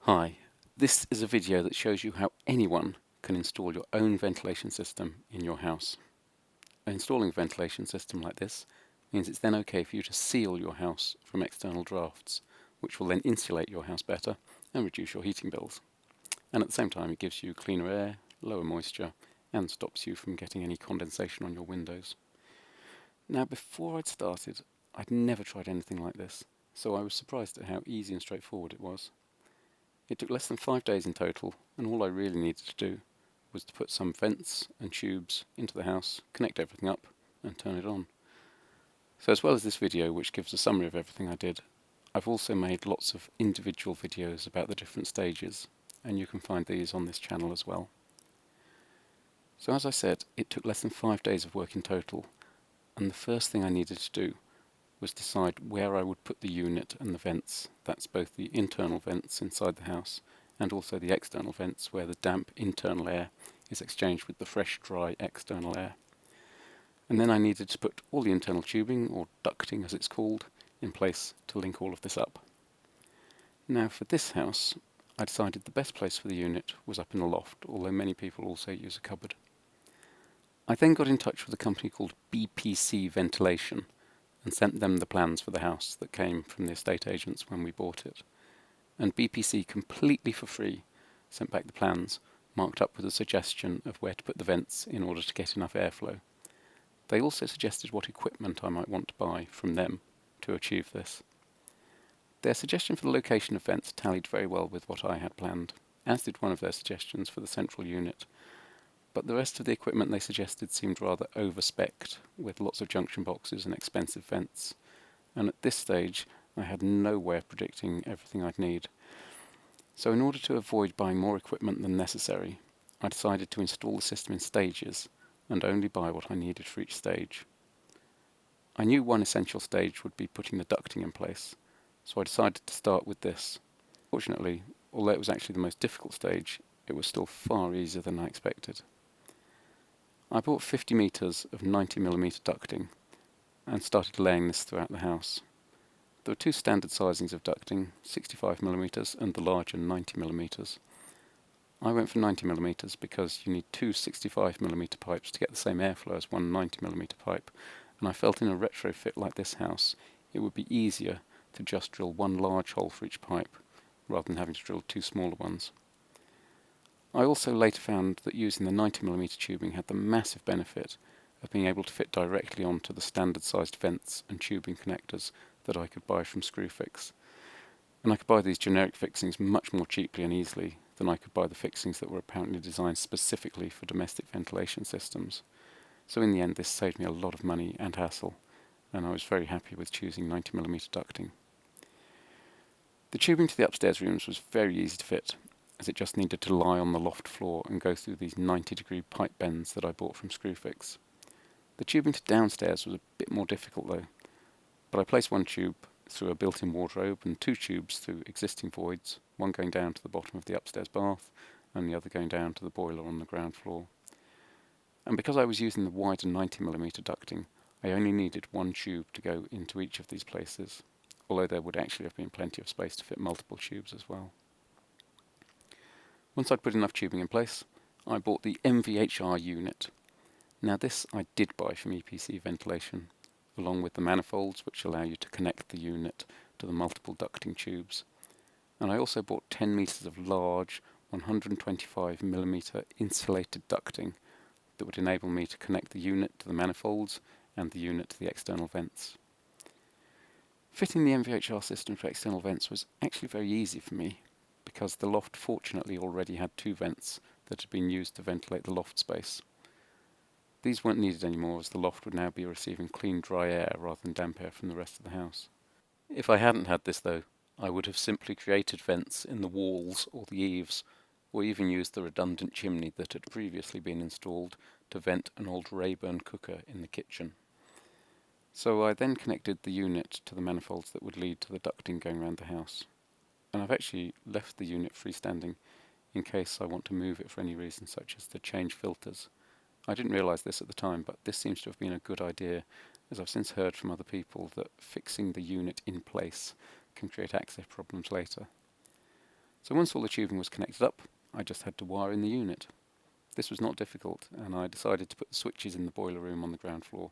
Hi, this is a video that shows you how anyone can install your own ventilation system in your house. Installing a ventilation system like this means it's then okay for you to seal your house from external drafts, which will then insulate your house better and reduce your heating bills. And at the same time it gives you cleaner air, lower moisture, and stops you from getting any condensation on your windows. Now before I'd started, I'd never tried anything like this, so I was surprised at how easy and straightforward it was. It took less than 5 days in total, and all I really needed to do was to put some vents and tubes into the house, connect everything up, and turn it on. So as well as this video, which gives a summary of everything I did, I've also made lots of individual videos about the different stages, and you can find these on this channel as well. So as I said, it took less than 5 days of work in total, and the first thing I needed to do was decide where I would put the unit and the vents. That's both the internal vents inside the house and also the external vents where the damp internal air is exchanged with the fresh, dry external air. And then I needed to put all the internal tubing, or ducting as it's called, in place to link all of this up. Now for this house, I decided the best place for the unit was up in the loft, although many people also use a cupboard. I then got in touch with a company called BPC Ventilation, and sent them the plans for the house that came from the estate agents when we bought it. And BPC, completely for free, sent back the plans, marked up with a suggestion of where to put the vents in order to get enough airflow. They also suggested what equipment I might want to buy from them to achieve this. Their suggestion for the location of vents tallied very well with what I had planned, as did one of their suggestions for the central unit. But the rest of the equipment they suggested seemed rather over-spec'd, with lots of junction boxes and expensive vents. And at this stage, I had no way of predicting everything I'd need. So in order to avoid buying more equipment than necessary, I decided to install the system in stages, and only buy what I needed for each stage. I knew one essential stage would be putting the ducting in place, so I decided to start with this. Fortunately, although it was actually the most difficult stage, it was still far easier than I expected. I bought 50 metres of 90mm ducting and started laying this throughout the house. There were two standard sizings of ducting, 65mm and the larger 90mm. I went for 90mm because you need two 65mm pipes to get the same airflow as one 90mm pipe, and I felt in a retrofit like this house it would be easier to just drill one large hole for each pipe rather than having to drill two smaller ones. I also later found that using the 90mm tubing had the massive benefit of being able to fit directly onto the standard sized vents and tubing connectors that I could buy from Screwfix. And I could buy these generic fixings much more cheaply and easily than I could buy the fixings that were apparently designed specifically for domestic ventilation systems. So in the end this saved me a lot of money and hassle, and I was very happy with choosing 90mm ducting. The tubing to the upstairs rooms was very easy to fit, as it just needed to lie on the loft floor and go through these 90-degree pipe bends that I bought from Screwfix. The tubing to downstairs was a bit more difficult though, but I placed one tube through a built-in wardrobe and two tubes through existing voids, one going down to the bottom of the upstairs bath and the other going down to the boiler on the ground floor. And because I was using the wider 90mm ducting, I only needed one tube to go into each of these places, although there would actually have been plenty of space to fit multiple tubes as well. Once I'd put enough tubing in place, I bought the MVHR unit. Now this I did buy from EPC Ventilation, along with the manifolds which allow you to connect the unit to the multiple ducting tubes. And I also bought 10 metres of large 125mm insulated ducting that would enable me to connect the unit to the manifolds and the unit to the external vents. Fitting the MVHR system for external vents was actually very easy for me, because the loft fortunately already had two vents that had been used to ventilate the loft space. These weren't needed anymore, as the loft would now be receiving clean dry air rather than damp air from the rest of the house. If I hadn't had this though, I would have simply created vents in the walls or the eaves, or even used the redundant chimney that had previously been installed to vent an old Rayburn cooker in the kitchen. So I then connected the unit to the manifolds that would lead to the ducting going around the house. And I've actually left the unit freestanding in case I want to move it for any reason, such as to change filters. I didn't realise this at the time, but this seems to have been a good idea, as I've since heard from other people that fixing the unit in place can create access problems later. So once all the tubing was connected up, I just had to wire in the unit. This was not difficult, and I decided to put the switches in the boiler room on the ground floor.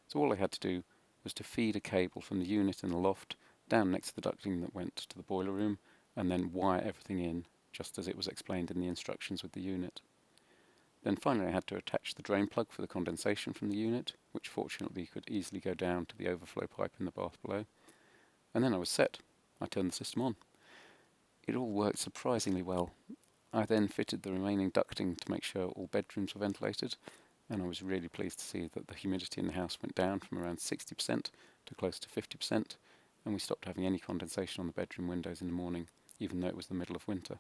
So all I had to do was to feed a cable from the unit in the loft down next to the ducting that went to the boiler room, and then wire everything in just as it was explained in the instructions with the unit. Then finally I had to attach the drain plug for the condensation from the unit, which fortunately could easily go down to the overflow pipe in the bath below. And then I was set. I turned the system on. It all worked surprisingly well. I then fitted the remaining ducting to make sure all bedrooms were ventilated, and I was really pleased to see that the humidity in the house went down from around 60% to close to 50%, and we stopped having any condensation on the bedroom windows in the morning, even though it was the middle of winter.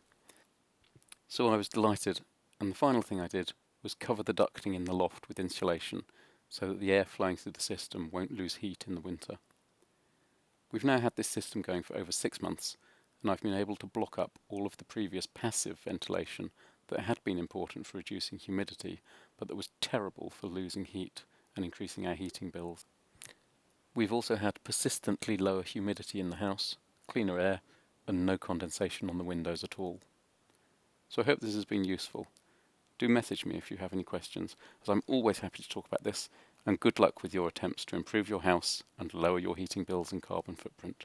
So I was delighted, and the final thing I did was cover the ducting in the loft with insulation so that the air flowing through the system won't lose heat in the winter. We've now had this system going for over 6 months, and I've been able to block up all of the previous passive ventilation that had been important for reducing humidity, but that was terrible for losing heat and increasing our heating bills. We've also had persistently lower humidity in the house, cleaner air, and no condensation on the windows at all. So I hope this has been useful. Do message me if you have any questions, as I'm always happy to talk about this, and good luck with your attempts to improve your house and lower your heating bills and carbon footprint.